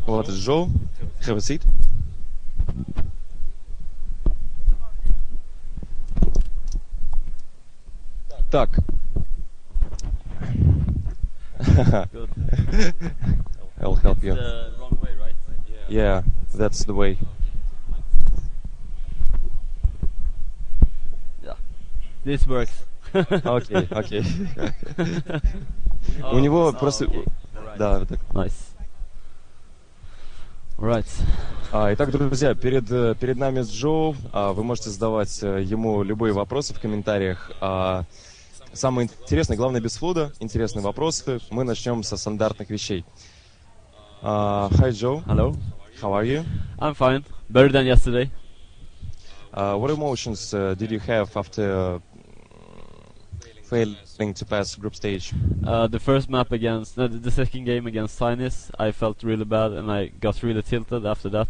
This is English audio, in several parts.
What is Sjow? Have a seat. Так. Good. I'll help you. The wrong way, right? Yeah, that's the way. Yeah. This works. Окей, окей. Oh, У него oh, просто... okay. Alright. Да, так. Nice. Right. Итак, друзья, перед нами Сджоу. Вы можете задавать ему любые вопросы в комментариях. Самое интересное, главное, без флуда, интересные вопросы. Мы начнем со стандартных вещей. Hi, Joe. Hello. How are you? I'm fine. Better than yesterday. What emotions did you have after failing to pass group stage? The first map against the second game against Sinus, I felt really bad and I got really tilted after that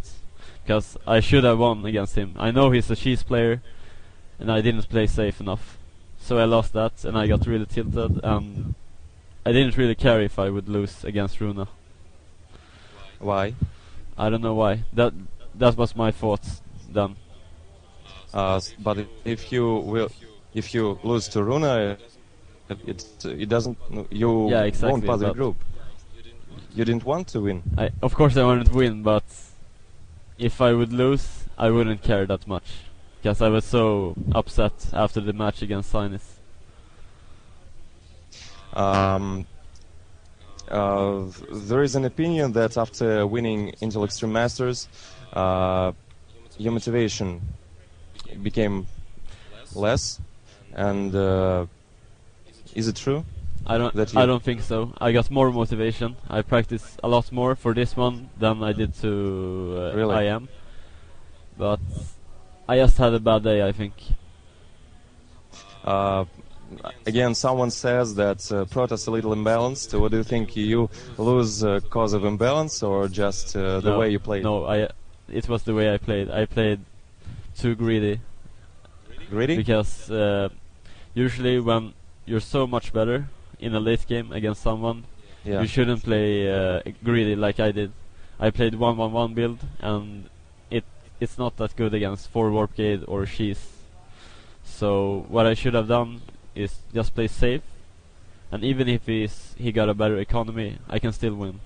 because I should have won against him. I know he's a cheese player and I didn't play safe enough, so I lost that and I got really tilted and I didn't really care if I would lose against Runa. Why? I don't know why. That was my thoughts then. But if you lose to Runa, it doesn't. You Yeah, exactly, won't pass the but group. You didn't want to win. Of course I wanted to win, but if I would lose, I wouldn't care that much because I was so upset after the match against Sinus. There is an opinion that after winning Intel Extreme Masters, your motivation became less, and is it true? I don't think so. I got more motivation. I practiced a lot more for this one than I did to Really? IM. But I just had a bad day, I think. Again, someone says that Protoss a little imbalanced. What do you think? You lose cause of imbalance or just the way you played? No, it was the way I played. I played too greedy. Greedy? Because usually when you're so much better in a late game against someone, Yeah. you shouldn't play greedy like I did. I played 1-1-1 build and it's not that good against 4 Warp Gate or Cheese. So what I should have done is just play safe, and even if he got a better economy, I can still win.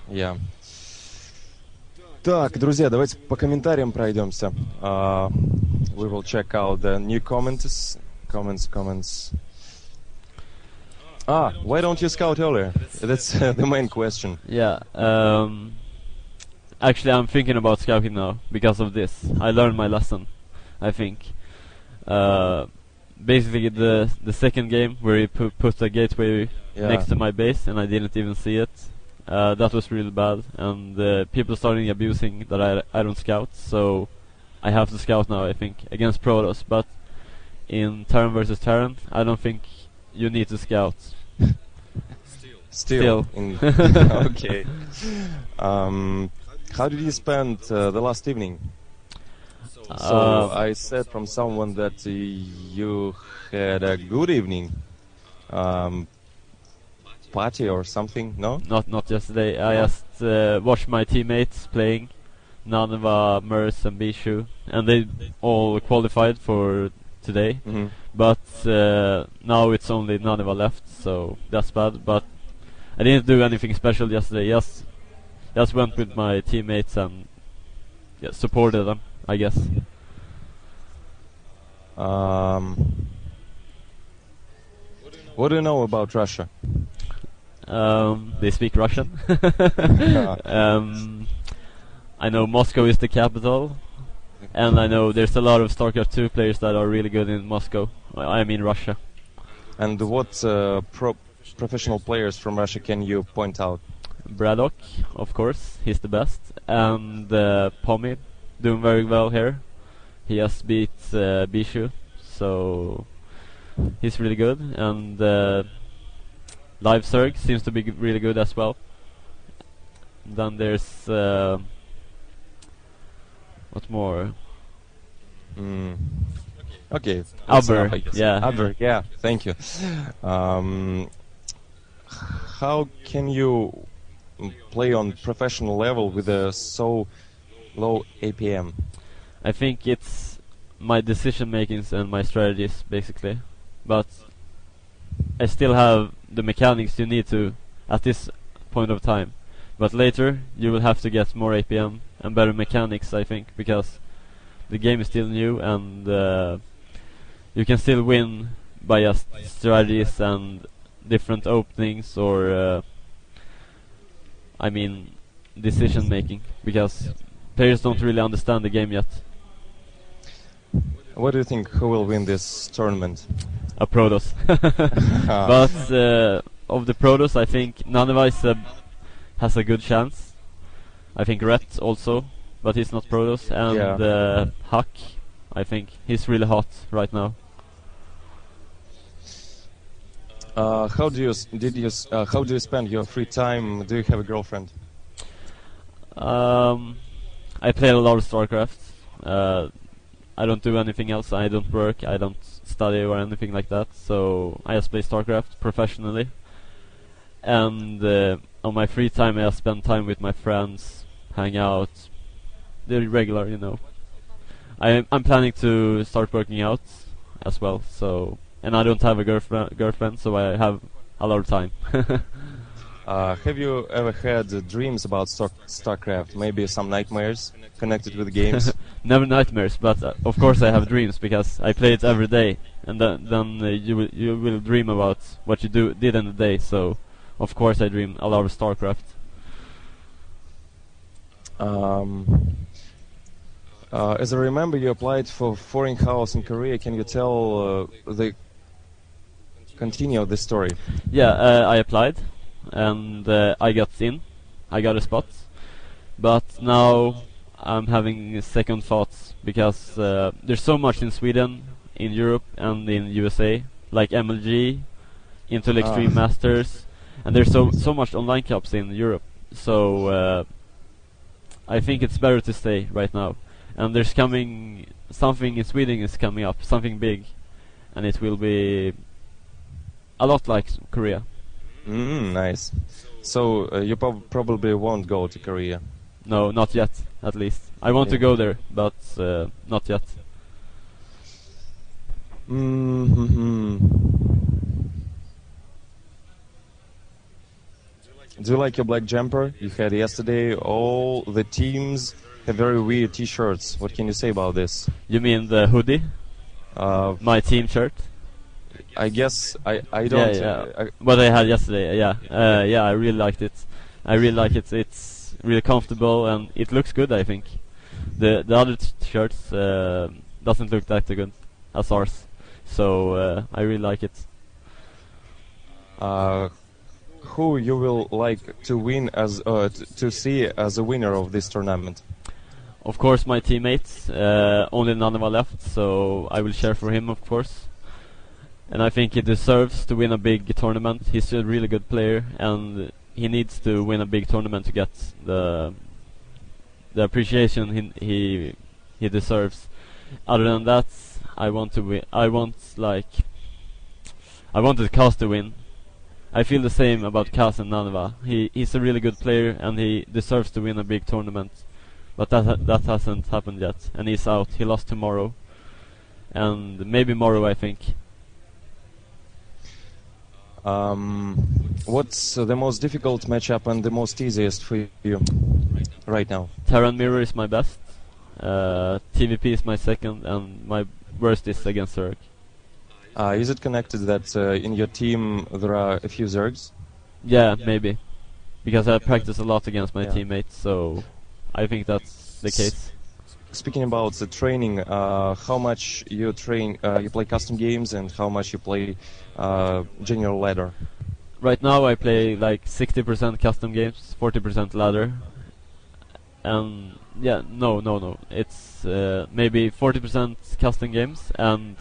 Yeah. Так, друзья, давайте по комментариям пройдемся. We will check out the new comments. Why don't you scout earlier? That's the main question. Yeah. Actually, I'm thinking about scouting now because of this. I learned my lesson, I think. Basically, the second game where he put a gateway next to my base and I didn't even see it. That was really bad, and people starting abusing that I don't scout, so I have to scout now, I think, against Protoss. But in Terran versus Terran, I don't think you need to scout. Still. Okay. How did you spend the last evening? So I said from someone that you had a good evening. Party or something, no? Not yesterday. I just watched my teammates playing, Nanova, Merce and Bishu, and they all qualified for today. Mm-hmm. But now it's only Nanova left, so that's bad. But I didn't do anything special yesterday. Just went with my teammates and supported them, I guess. What do you know about Russia? They speak Russian. I know Moscow is the capital, and I know there's a lot of StarCraft 2 players that are really good in Moscow. I mean Russia. And what professional players from Russia can you point out? Braddock, of course, he's the best, and Pommy, doing very well here. He has beat Bishu, so he's really good, and Live Zerg seems to be really good as well. Then there's what more? Okay. Aber, yeah. Aber, yeah. Thank you. How can you play on professional level with a so low APM? I think it's my decision makings and my strategies basically, but I still have the mechanics you need to at this point of time. But later you will have to get more APM and better mechanics, I think, because the game is still new and you can still win by just strategies and different openings or I mean decision making, because players don't really understand the game yet. What do you think? Who will win this tournament? A Protoss. But of the Protoss, I think Naneva has a good chance. I think Rhett also, but he's not Protoss. And Huck, I think he's really hot right now. How do you spend your free time? Do you have a girlfriend? I play a lot of StarCraft. I don't do anything else. I don't work. I don't study or anything like that. So I just play StarCraft professionally. And on my free time, I just spend time with my friends, hang out, the regular, you know. I'm planning to start working out as well. So, and I don't have a girlfriend, so I have a lot of time. Have you ever had dreams about StarCraft? Maybe some nightmares connected with games? Never nightmares, but of course I have dreams because I play it every day, and then you will dream about what you did in the day. So, of course, I dream a lot of StarCraft. As I remember, you applied for foreign house in Korea. Can you tell the continue of the story? Yeah, I applied. And I got in. I got a spot. But now I'm having second thoughts because there's so much in Sweden, in Europe, and in USA, like MLG, Intel Extreme Masters, and there's so much online cups in Europe. So I think it's better to stay right now. And there's coming something in Sweden is coming up, something big, and it will be a lot like Korea. Nice. So you probably won't go to Korea. No, not yet, at least. I want to go there, but not yet. Do you like your black jumper you had yesterday? All the teams have very weird t-shirts. What can you say about this? You mean the hoodie? My team shirt? I guess I don't. Yeah. What I had yesterday, yeah. I really liked it. I really like it. It's really comfortable and it looks good, I think. The other shirts doesn't look that good as ours. So I really like it. Who you will like to win as to see as a winner of this tournament? Of course, my teammates. Only Naneva left, so I will cheer for him, of course. And I think he deserves to win a big tournament. He's a really good player, and he needs to win a big tournament to get the appreciation he deserves. Other than that, I want to win. I want Kaz to win. I feel the same about Kaz and Naneva. He's a really good player, and he deserves to win a big tournament. But that hasn't happened yet, and he's out. He lost tomorrow, and maybe Morrow, I think. What's the most difficult matchup and the most easiest for you right now? Terran Mirror is my best. TVP is my second, and my worst is against Zerg. Is it connected that in your team there are a few Zergs? Yeah, maybe. Because I practice a lot against my teammates, so I think that's the case. Speaking about the training, how much you train? You play custom games, and how much you play general ladder? Right now I play like 60% custom games, 40% ladder. And yeah, no. It's maybe 40% custom games and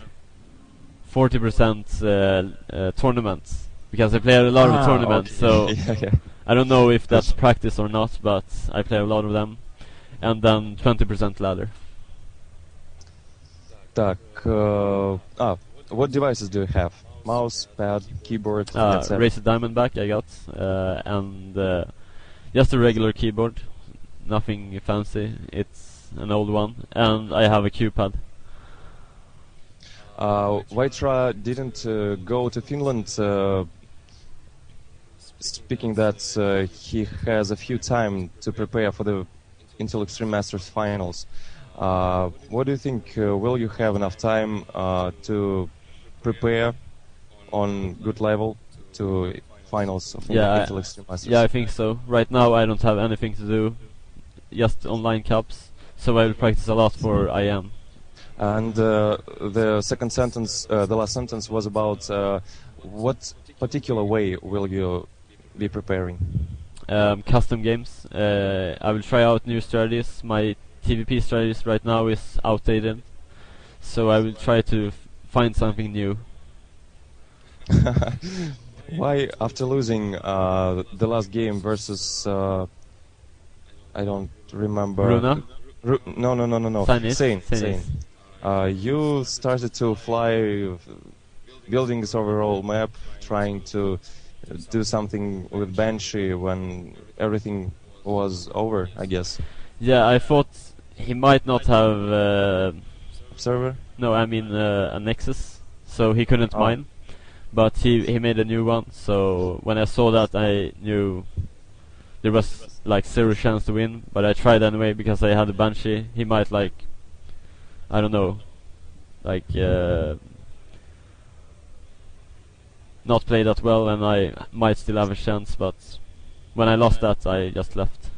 40% tournaments. Because I play a lot of tournaments, okay. so I don't know if that's practice or not, but I play a lot of them. And then 20% ladder. Так, what devices do you have? Mouse, pad, keyboard, etc. Razer Diamondback I got, and Just a regular keyboard, nothing fancy. It's an old one, and I have a keypad. Vaitra didn't go to Finland, speaking that he has a few time to prepare for the Intel Extreme Masters finals. What do you think? Will you have enough time to prepare on good level to finals of Intel Extreme Masters? Yeah, I think so. Right now I don't have anything to do, just online cups, so I will practice a lot for IM. And the second sentence, the last sentence was about what particular way will you be preparing? Custom games. I will try out new strategies. My TVP strategies right now is outdated, so I will try to find something new. Why, after losing the last game versus I don't remember. Runa? No. Sane. You started to fly buildings overall map, trying to do something with Banshee when everything was over, I guess. Yeah, I thought he might not have Observer? No, I mean a Nexus, so he couldn't mine. But he made a new one, so when I saw that I knew there was like 0 chance to win, but I tried anyway because I had a Banshee. He might like, I don't know, like not play that well, and I might still have a chance, but when I lost that I just left.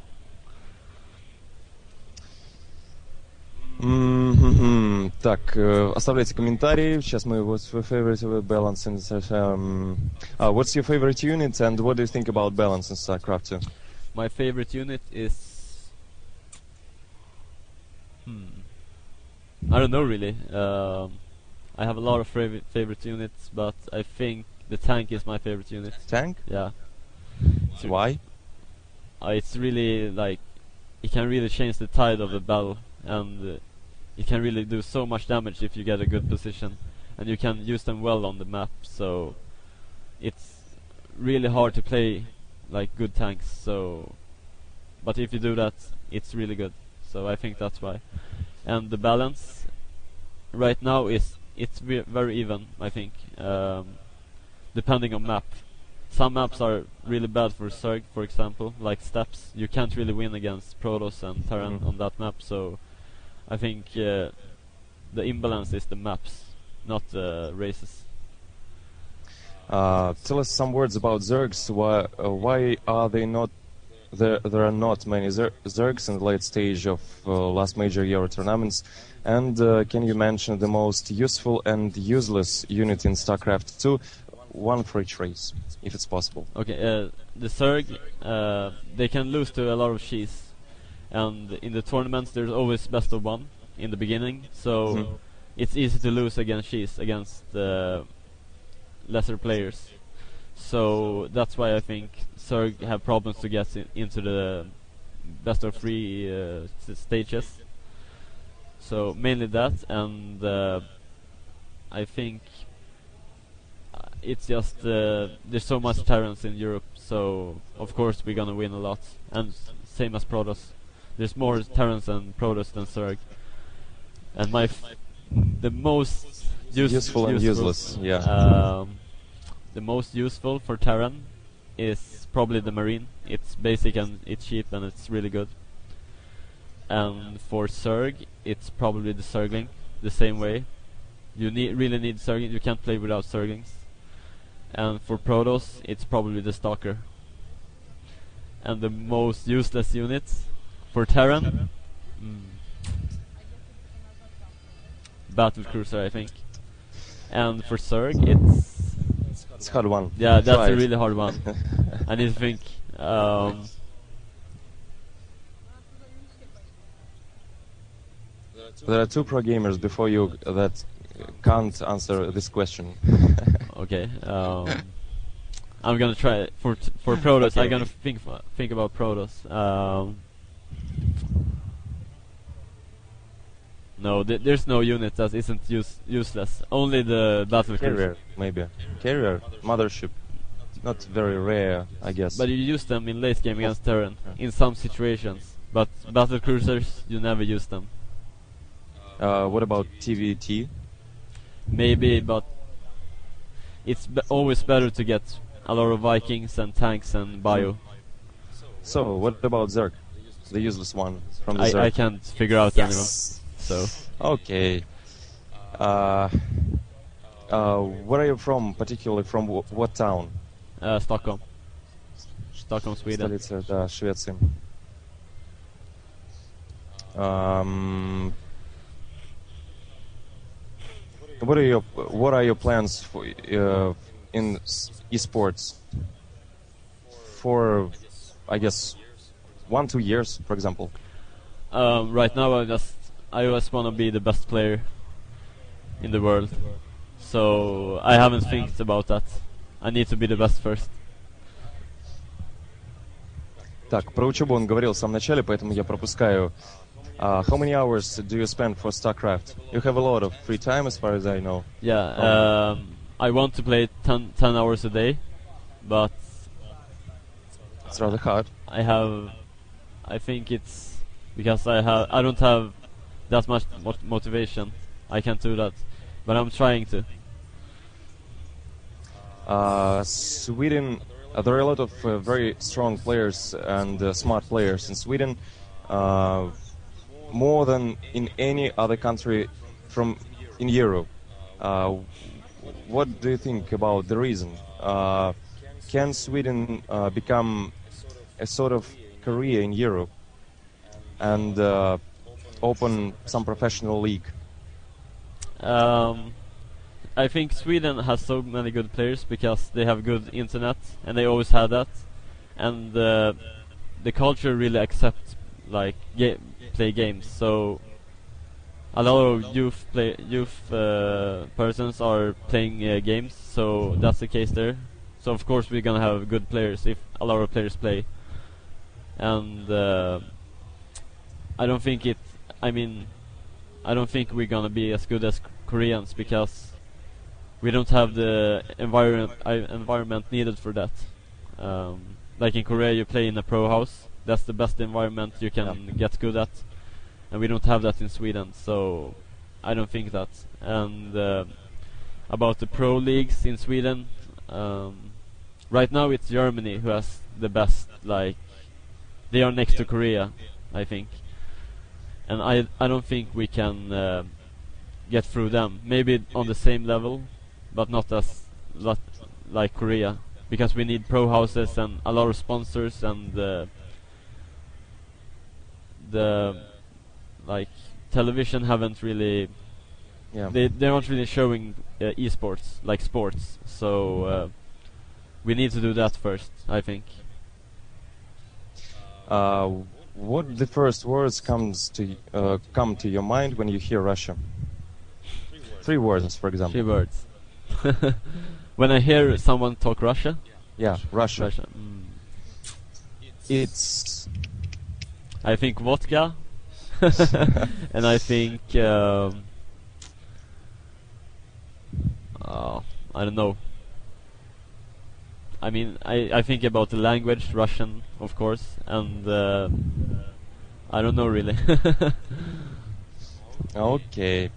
Так, оставляйте комментарии. Сейчас мы what's your favorite balance in what's your favorite unit and what do you think about balance in StarCraft 2? My favorite unit is I don't know really. I have a lot of favorite units, but I think the tank is my favorite unit. Tank? Yeah. Why? It's really like it can really change the tide of the battle, and it can really do so much damage if you get a good position, and you can use them well on the map. So it's really hard to play like good tanks. So, but if you do that, it's really good. So I think that's why. And the balance right now is very even. I think depending on map. Some maps are really bad for Zerg, for example, like Steppes. You can't really win against Protoss and Terran on that map, so I think the imbalance is the maps, not the races. Tell us some words about Zergs. Why are they not? There are not many Zergs in the late stage of last major Euro tournaments. And can you mention the most useful and useless unit in StarCraft 2? One for each race, if it's possible. Okay, the Zerg, they can lose to a lot of cheese, and in the tournaments there's always best of one in the beginning, so it's easy to lose against cheese, against lesser players. So that's why I think Zerg have problems to get into the best of 3 stages. So mainly that, and I think it's just there's so much Terrans in Europe, so of course we're gonna win a lot. And same as Protoss, there's more Terrans and Protoss than Zerg. And the most useful and useless, yeah. The most useful for Terran is probably the Marine. It's basic and it's cheap and it's really good. And for Zerg, it's probably the Zergling, the same way. You really need Zergling. You can't play without Zerglings. And for Protoss, it's probably the Stalker. And the most useless units for Terran, Battle Cruiser, I think. And for Zerg, it's a hard one. Yeah, that's a really hard one. I need to think. There are 2 pro gamers before you that can't answer this question. Okay. I'm gonna try for Protoss. Okay. I'm gonna think about Protoss. No, there's no unit that isn't useless. Only the battle Carrier, cruiser. maybe. Carrier, mothership. not very rare, I guess. But you use them in late game against Terran in some situations. But battle cruisers, you never use them. What about TVT? Maybe, but it's always better to get a lot of Vikings and tanks and bio. So, what about Zerg? The useless one from the Zerg. I can't figure out anyone. So. Okay. Where are you from, particularly from what town? Stockholm. Stockholm, Sweden. Столица, да, Швеции. What are your plans for in esports? For, I guess, 1-2 years, for example. Right now, I just want to be the best player in the world. So I haven't think about that. I need to be the best first. Так, про учебу он говорил в самом начале, поэтому я пропускаю. How many hours do you spend for StarCraft? You have a lot of free time, as far as I know. Yeah, I want to play 10 hours a day, but It's rather hard. I think it's because I don't have that much motivation. I can't do that, but I'm trying to. Sweden, there are a lot of very strong players and smart players in Sweden, more than in any other country in Europe. What do you think about the reason? Can Sweden become a sort of career in Europe and open some professional league? I think Sweden has so many good players because they have good internet and they always had that, and the culture really accepts like play games. So a lot of youth persons are playing games. So that's the case there. So of course we're gonna have good players if a lot of players play. And I don't think we're gonna be as good as Koreans because we don't have the environment needed for that. Like in Korea, you play in a pro house. That's the best environment you can get good at, and we don't have that in Sweden. So I don't think that. And about the pro leagues in Sweden, right now it's Germany who has the best. Like they are next to Korea, I think. And I don't think we can get through them. Maybe on the same level, but not as like Korea, because we need pro houses and a lot of sponsors, and the like television haven't really they're not really showing esports like sports, so we need to do that first, I think. What the first words come to your mind when you hear Russia? 3 words, for example. 3 words. When I hear someone talk Russia? Yeah, Russia. It's... I think vodka. And I think... I don't know. I mean, I think about the language, Russian, of course, and I don't know really. Okay.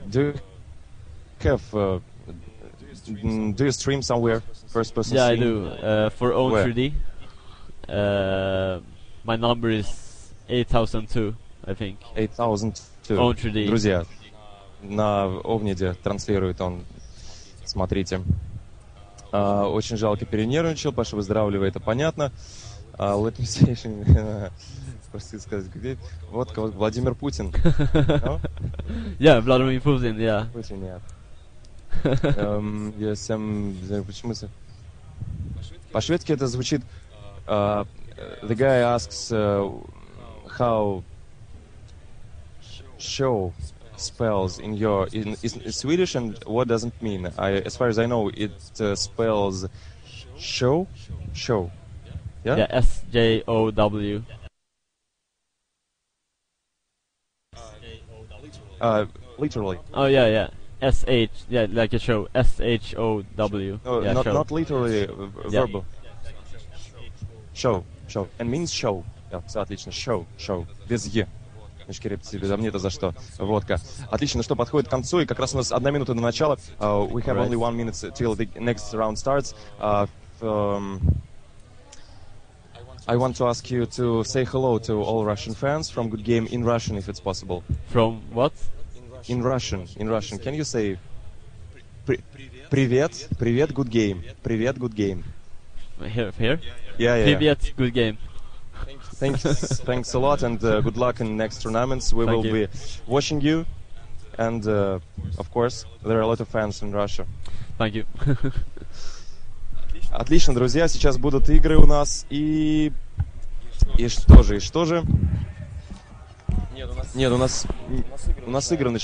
Do you stream somewhere? First person Yeah, stream? I do. For Own 3D. My number is 8002, I think. 8002. Own 3D. Друзья, на Овниде транслирует он. Смотрите. Очень жалко, перенервничал. Паша, выздоравливай, это понятно. Let me say... Простите сказать, где? Вот Владимир Путин. No? Yeah, Vladimir Putin, yeah. Путин, yeah. Я сам... Почему... По-шведски это звучит... The guy asks how Sjow spells in Swedish, and what does it mean? As far as I know, it spells Sjow. Yeah? Yeah, SJOW. Literally. Oh, yeah. S-H, yeah, like a show. S-H-O-W. No, Yeah, show. not literally Yeah. verbal. Show. And means show. Yeah, все отлично. Show. Без «е». Да мне-то за что. Водка. Отлично, ну что, подходит к концу, и как раз у нас 1 минута до начала. We have only 1 minute till the next round starts. I want to ask you to say hello to all Russian fans from Good Game in Russian, if it's possible. From what? In Russian. Can you say Привет, Good Game. Привет, Good Game. Here? Yeah. Привет, good game. Thanks a lot, and good luck in next tournaments. We will be watching you, and of course, there are a lot of fans in Russia. Thank you. Отлично, друзья, сейчас будут игры у нас, и что же? Нет, у нас игры начинаются.